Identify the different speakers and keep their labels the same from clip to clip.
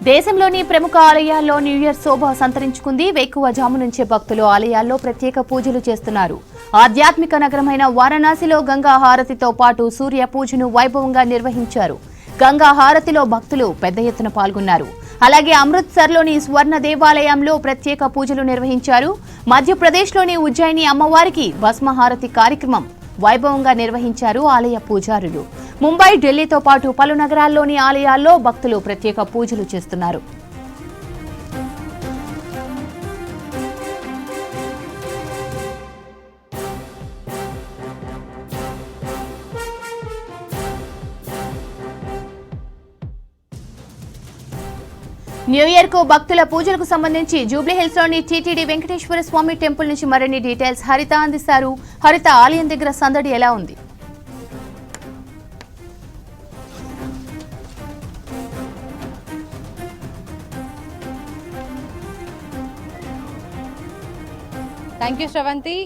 Speaker 1: దేశంలోని ప్రముఖ ఆలయాల్లో న్యూ ఇయర్ శోభ సంతరించుకుంది. వేకువజాము నుంచే భక్తులు ఆలయాల్లో ప్రత్యేక పూజలు చేస్తున్నారు. ఆధ్యాత్మిక నగరమైన వారణాసిలో గంగా హారతితో పాటు సూర్య పూజను వైభవంగా నిర్వహించారు. గంగా హారతిలో భక్తులు పెద్ద ఎత్తున పాల్గొన్నారు. అలాగే అమృత్సర్లోని స్వర్ణ దేవాలయంలో ప్రత్యేక పూజలు నిర్వహించారు. మధ్యప్రదేశ్లోని ఉజ్జయిని అమ్మవారికి భస్మహారతి కార్యక్రమం వైభవంగా నిర్వహించారు ఆలయ పూజారులు. ముంబై, ఢిల్లీతో పాటు పలు నగరాల్లోని ఆలయాల్లో భక్తులు ప్రత్యేక పూజలు చేస్తున్నారు. న్యూ ఇయర్ కు భక్తుల పూజలకు సంబంధించి జూబ్లీహిల్స్ లోని టీటీడీ వెంకటేశ్వర స్వామి టెంపుల్ నుంచి మరిన్ని డీటెయిల్స్ హరిత అందిస్తారు. హరిత, ఆలయం దగ్గర సందడి ఎలా ఉంది?
Speaker 2: Thank you Sravanthi.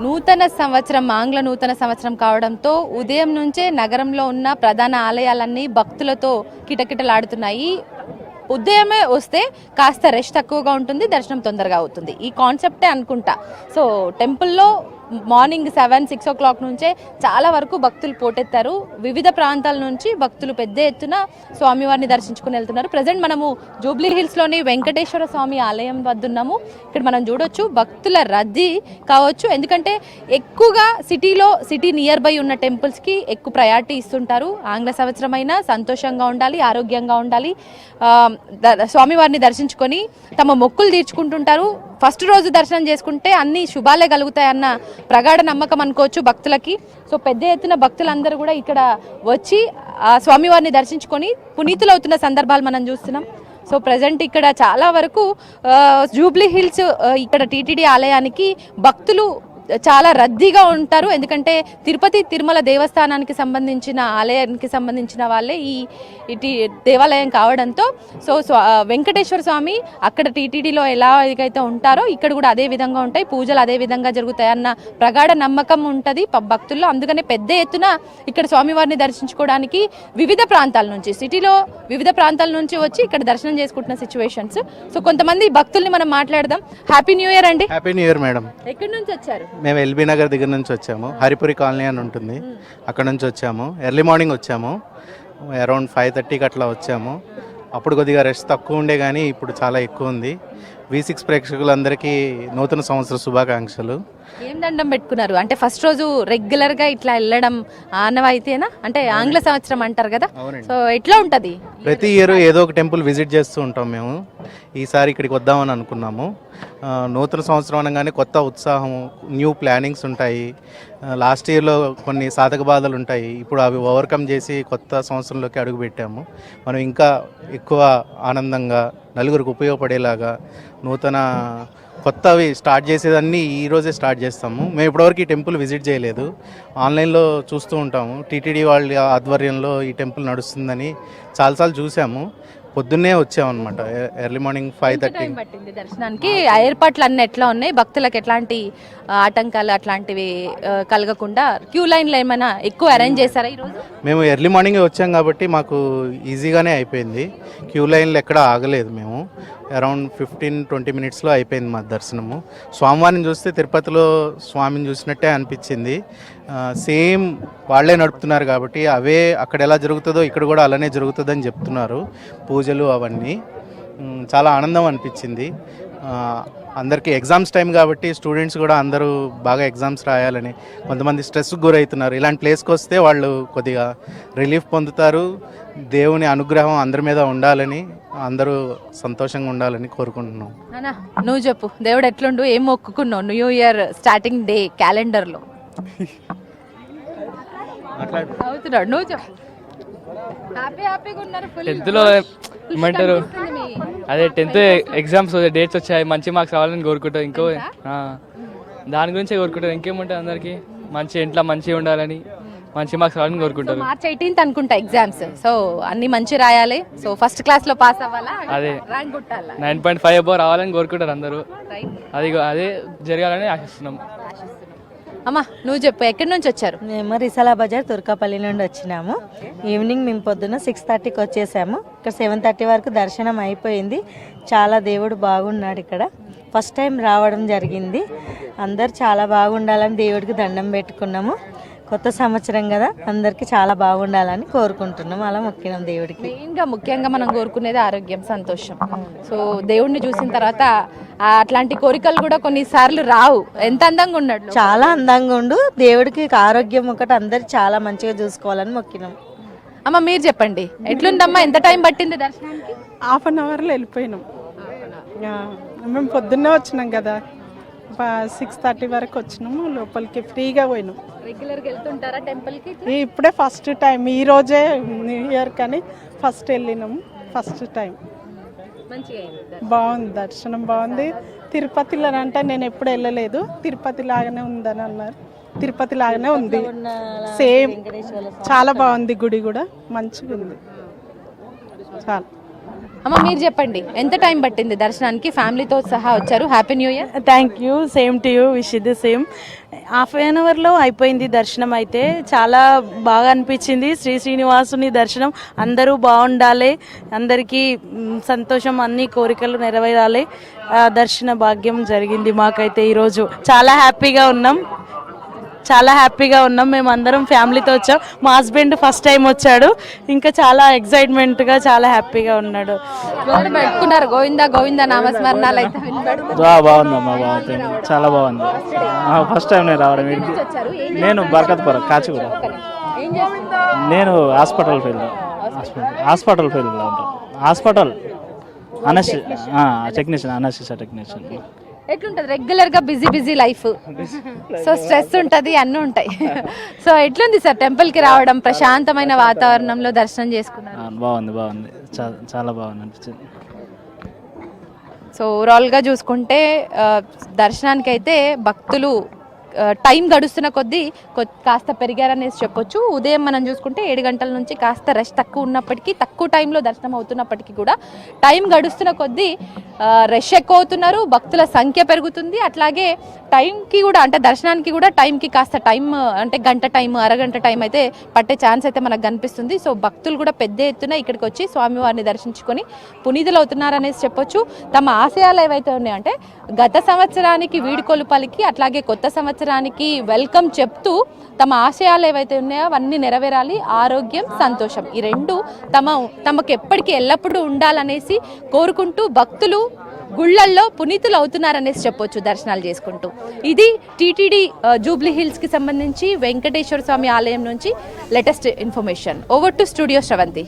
Speaker 2: నూతన సంవత్సరం, ఆంగ్ల నూతన సంవత్సరం కావడంతో ఉదయం నుంచే నగరంలో ఉన్న ప్రధాన ఆలయాలన్నీ భక్తులతో కిటకిటలాడుతున్నాయి. ఉదయమే వస్తే కాస్త రష్ తక్కువగా ఉంటుంది, దర్శనం తొందరగా అవుతుంది. ఈ కాన్సెప్టే అనుకుంటా. సో టెంపుల్లో మార్నింగ్ 7-6 o'clock నుంచే చాలా వరకు భక్తులు పోటెత్తారు. వివిధ ప్రాంతాల నుంచి భక్తులు పెద్ద ఎత్తున స్వామివారిని దర్శించుకుని వెళ్తున్నారు. ప్రజెంట్ మనము జూబ్లీహిల్స్లోని వెంకటేశ్వర స్వామి ఆలయం వద్ద ఉన్నాము. ఇక్కడ మనం చూడొచ్చు భక్తుల రద్దీ కావచ్చు. ఎందుకంటే ఎక్కువగా సిటీ నియర్ బై ఉన్న టెంపుల్స్కి ఎక్కువ ప్రయారిటీ ఇస్తుంటారు. ఆంగ్ల సంవత్సరం అయినా సంతోషంగా ఉండాలి, ఆరోగ్యంగా ఉండాలి, స్వామివారిని దర్శించుకొని తమ మొక్కులు తీర్చుకుంటుంటారు. ఫస్ట్ రోజు దర్శనం చేసుకుంటే అన్ని శుభాలే కలుగుతాయన్న ప్రగాఢ నమ్మకం అనుకోవచ్చు భక్తులకి. సో పెద్ద ఎత్తున భక్తులందరూ కూడా ఇక్కడ వచ్చి ఆ స్వామివారిని దర్శించుకొని పునీతులవుతున్న సందర్భాలు మనం చూస్తున్నాం. సో ప్రజెంట్ ఇక్కడ చాలా వరకు జూబ్లీహిల్స్ ఇక్కడ టీటీడీ ఆలయానికి భక్తులు చాలా రద్దీగా ఉంటారు. ఎందుకంటే తిరుపతి తిరుమల దేవస్థానానికి సంబంధించిన ఆలయానికి సంబంధించిన వాళ్ళే ఈ దేవాలయం కావడంతో సో వెంకటేశ్వర స్వామి అక్కడ టీటీడీలో ఎలా అయితే ఉంటారో ఇక్కడ కూడా అదే విధంగా ఉంటాయి, పూజలు అదే విధంగా జరుగుతాయన్న ప్రగాఢ నమ్మకం ఉంటుంది భక్తుల్లో. అందుకనే పెద్ద ఎత్తున ఇక్కడ స్వామివారిని దర్శించుకోవడానికి వివిధ ప్రాంతాల నుంచి, సిటీలో వివిధ ప్రాంతాల నుంచి వచ్చి ఇక్కడ దర్శనం చేసుకుంటున్న సిచ్యువేషన్స్. సో కొంతమంది భక్తుల్ని మనం మాట్లాడదాం. హ్యాపీ న్యూ ఇయర్ అండి.
Speaker 3: Happy new year madam.
Speaker 2: ఎక్కడి నుంచి వచ్చారు?
Speaker 3: మేము ఎల్బీ నగర్ దగ్గర నుంచి వచ్చాము. హరిపురి కాలనీ అని ఉంటుంది, అక్కడ నుంచి వచ్చాము. ఎర్లీ మార్నింగ్ వచ్చాము, అరౌండ్ 5:30కి అట్లా వచ్చాము. అప్పుడు కొద్దిగా రష్ తక్కువ ఉండే కానీ ఇప్పుడు చాలా ఎక్కువ ఉంది. V6 ప్రేక్షకులందరికీ నూతన సంవత్సర శుభాకాంక్షలు.
Speaker 2: ఏం దండం పెట్టుకున్నారు? అంటే ఫస్ట్ రోజు రెగ్యులర్గా ఇట్లా వెళ్ళడం ఆనవాయితీనా? అంటే ఆంగ్ల సంవత్సరం అంటారు కదా, సో ఎట్లా ఉంటుంది?
Speaker 3: ప్రతి ఇయర్ ఏదో ఒక టెంపుల్ విజిట్ చేస్తూ ఉంటాం మేము. ఈసారి ఇక్కడికి వద్దామని అనుకున్నాము. నూతన సంవత్సరం అనగానే కొత్త ఉత్సాహం, న్యూ ప్లానింగ్స్ ఉంటాయి. లాస్ట్ ఇయర్లో కొన్ని సాధక బాధలు ఉంటాయి, ఇప్పుడు అవి ఓవర్కమ్ చేసి కొత్త సంవత్సరంలోకి అడుగుపెట్టాము. మనం ఇంకా ఎక్కువ ఆనందంగా నలుగురికి ఉపయోగపడేలాగా నూతన కొత్తవి స్టార్ట్ చేసేదాన్ని ఈరోజే స్టార్ట్ చేస్తాము. మేము ఇప్పటివరకు ఈ టెంపుల్ విజిట్ చేయలేదు, ఆన్లైన్లో చూస్తూ ఉంటాము. టీటీడీ వాళ్ళ ఆధ్వర్యంలో ఈ టెంపుల్ నడుస్తుందని చాలాసార్లు చూసాము. పొద్దున్నే వచ్చామన్నమాట, ఎర్లీ మార్నింగ్ 5:30
Speaker 2: పట్టింది దర్శనానికి. ఏర్పాట్లు అన్నీ ఎట్లా ఉన్నాయి? భక్తులకు ఎట్లాంటి ఆటంకాలు అట్లాంటివి కలగకుండా క్యూ లైన్లు ఏమైనా ఎక్కువ అరేంజ్ చేశారా ఈరోజు?
Speaker 3: మేము ఎర్లీ మార్నింగ్ వచ్చాం కాబట్టి మాకు ఈజీగానే అయిపోయింది. క్యూ లైన్లు ఎక్కడ ఆగలేదు. మేము అరౌండ్ 15-20 minutesలో అయిపోయింది మా దర్శనము. స్వామివారిని చూస్తే తిరుపతిలో స్వామిని చూసినట్టే అనిపించింది. సేమ్ వాళ్ళే నడుపుతున్నారు కాబట్టి అవే అక్కడ ఎలా జరుగుతుందో ఇక్కడ కూడా అలానే జరుగుతుందని చెప్తున్నారు. పూజలు అవన్నీ చాలా ఆనందం అనిపించింది. అందరికీ ఎగ్జామ్స్ టైం కాబట్టి స్టూడెంట్స్ కూడా అందరూ బాగా ఎగ్జామ్స్ రాయాలని, కొంతమంది స్ట్రెస్కి గురవుతున్నారు. ఇలాంటి ప్లేస్కి వస్తే వాళ్ళు కొద్దిగా రిలీఫ్ పొందుతారు. దేవుని అనుగ్రహం అందరి మీద ఉండాలని, అందరూ సంతోషంగా ఉండాలని కోరుకుంటున్నాం.
Speaker 2: నువ్వు చెప్పు, దేవుడు ఎట్లుండు, ఏం మొక్కుకున్నావు న్యూ ఇయర్ స్టార్టింగ్ డే క్యాలెండర్లో? అవుతున్నాడు, నువ్వు చెప్పు.
Speaker 4: టెన్త్లో ఏమంటారు, అదే 10th ఎగ్జామ్స్ డేట్స్ వచ్చాయి, మంచి మార్క్స్ రావాలని కోరుకుంటారు. ఇంకో దాని గురించే కోరుకుంటారు. ఇంకేముంటుంది, అందరికి మంచి ఇంట్లో మంచిగా ఉండాలని, మంచి మార్క్స్ రావాలని కోరుకుంటారు.
Speaker 2: March 18th అనుకుంటా ఎగ్జామ్స్. సో అన్ని మంచి రాయాలి. సో ఫస్ట్ క్లాస్ లో పాస్ అవ్వాలా,
Speaker 4: అదే
Speaker 2: ర్యాంక్ కొట్టాలా,
Speaker 4: 9.5 అబౌవ్ రావాలని కోరుకుంటారు అందరూ. అదే జరగాలని ఆశిస్తున్నాం.
Speaker 2: అమ్మా నువ్వు చెప్పు, ఎక్కడి నుంచి వచ్చారు?
Speaker 5: మేము రిసాలా బజార్ తుర్కాపల్లి నుండి వచ్చినాము. ఈవినింగ్ మేము పొద్దున్న 6:30కి వచ్చేసాము. ఇక్కడ 7:30 వరకు దర్శనం అయిపోయింది. చాలా దేవుడు బాగున్నాడు ఇక్కడ. ఫస్ట్ టైం రావడం జరిగింది. అందరు చాలా బాగుండాలని దేవుడికి దండం పెట్టుకున్నాము. కొత్త సంవత్సరం కదా, అందరికీ చాలా బాగుండాలని కోరుకుంటున్నాం. అలా మొక్కినాం దేవుడికి.
Speaker 2: మెయిన్గా ముఖ్యంగా మనం కోరుకునేది ఆరోగ్యం, సంతోషం. సో దేవుడిని చూసిన తర్వాత అట్లాంటి కోరికలు కూడా కొన్నిసార్లు రావు. ఎంత అందంగా ఉన్నాడు,
Speaker 5: చాలా అందంగా ఉండు. దేవుడికి ఆరోగ్యం ఒకటి అందరు చాలా మంచిగా చూసుకోవాలని మొక్కినాం.
Speaker 2: అమ్మ మీరు చెప్పండి, ఎట్లుందమ్మా? ఎంత టైం పట్టింది దర్శనానికి?
Speaker 6: 1/2 అవర్లో వెళ్ళిపోయినాం. మేము పొద్దున్నే వచ్చినాం కదా, 6:30 వరకు వచ్చినాము. లోపలికి ఫ్రీగా పోయినాం.
Speaker 2: రెగ్యులర్గా వెళ్తుంటారా టెంపుల్కి?
Speaker 6: ఇప్పుడే ఫస్ట్ టైం, ఈరోజే న్యూ ఇయర్ కానీ ఫస్ట్ వెళ్ళినాము. ఫస్ట్ టైం బాగుంది, దర్శనం బాగుంది. తిరుపతిలో అంటే నేను ఎప్పుడు వెళ్ళలేదు, తిరుపతి లాగానే ఉందని అన్నారు. తిరుపతి లాగానే ఉంది, సేమ్. చాలా బాగుంది, గుడి కూడా మంచిగా ఉంది. చాలా.
Speaker 2: అమ్మ మీరు చెప్పండి, ఎంత టైం పట్టింది దర్శనానికి? ఫ్యామిలీతో సహా వచ్చారు. Happy new year.
Speaker 7: Thank you, same to you, wish the same. 1/2 అవర్లో అయిపోయింది దర్శనం. అయితే చాలా బాగా అనిపించింది. శ్రీనివాసుని దర్శనం. అందరూ బాగుండాలి, అందరికీ సంతోషం, అన్ని కోరికలు నెరవేరాలి. దర్శన భాగ్యం జరిగింది మాకైతే ఈరోజు. చాలా హ్యాపీగా ఉన్నాం, చాలా హ్యాపీగా ఉన్నాం. మేము అందరం ఫ్యామిలీతో వచ్చాం. మా హస్బెండ్ ఫస్ట్ టైం వచ్చాడు. ఇంకా చాలా ఎక్సైట్మెంట్గా, చాలా హ్యాపీగా ఉన్నాడు.
Speaker 2: పెట్టుకున్నారు గోవిందా గోవిందా నామస్మరణాలు అయితే
Speaker 8: బాగుందమ్మా, బాగుంది, చాలా బాగుంది. ఫస్ట్ టైం నేను రావడం. నేను బర్కత్పుర కాచిగూడ. నేను హాస్పిటల్ ఫీల్డ్ ఉంటాను. Hospital technician, anaesthesia technician.
Speaker 2: ఎట్లుంటది రెగ్యులర్ గా? బిజీ లైఫ్, సో స్ట్రెస్ ఉంటది, అన్నీ ఉంటాయి. సో ఎట్లుంది సార్ టెంపుల్ కి రావడం? ప్రశాంతమైన వాతావరణంలో దర్శనం చేసుకున్నారు.
Speaker 8: బాగుంది, చాలా బాగుంది అనిపించింది.
Speaker 2: సో ఓవరాల్ గా చూసుకుంటే దర్శనానికి అయితే భక్తులు టైం గడుస్తున్న కొద్దీ కాస్త పెరిగారనేసి చెప్పొచ్చు. ఉదయం మనం చూసుకుంటే 7 గంటల నుంచి కాస్త రష్ తక్కువ ఉన్నప్పటికీ, తక్కువ టైంలో దర్శనం అవుతున్నప్పటికీ కూడా టైం గడుస్తున్న కొద్దీ రష్ ఎక్కువ అవుతున్నారు, భక్తుల సంఖ్య పెరుగుతుంది. అట్లాగే టైంకి కూడా, అంటే దర్శనానికి కూడా టైంకి కాస్త టైం, అంటే గంట టైం, అరగంట టైం అయితే పట్టే ఛాన్స్ అయితే మనకు కనిపిస్తుంది. సో భక్తులు కూడా పెద్ద ఎత్తున ఇక్కడికి వచ్చి స్వామివారిని దర్శించుకొని పునీతులు అవుతున్నారనేసి చెప్పొచ్చు. తమ ఆశయాలు ఏవైతే ఉన్నాయంటే గత సంవత్సరానికి వీడుకోలు పలికి, అట్లాగే కొత్త సంవత్సరానికి వెల్కమ్ చెప్తూ తమ ఆశయాలు ఏవైతే ఉన్నాయో అవన్నీ నెరవేరాలి. ఆరోగ్యం, సంతోషం, ఈ రెండు తమకు ఎప్పటికీ ఎల్లప్పుడూ ఉండాలనేసి కోరుకుంటూ భక్తులు గుళ్ళల్లో పునీతులు అవుతున్నారనేసి చెప్పొచ్చు దర్శనాలు చేసుకుంటూ. ఇది టీటీడీ జూబ్లీ హిల్స్ కి సంబంధించి వెంకటేశ్వర స్వామి ఆలయం నుంచి latest information. Over to studio Sravanthi.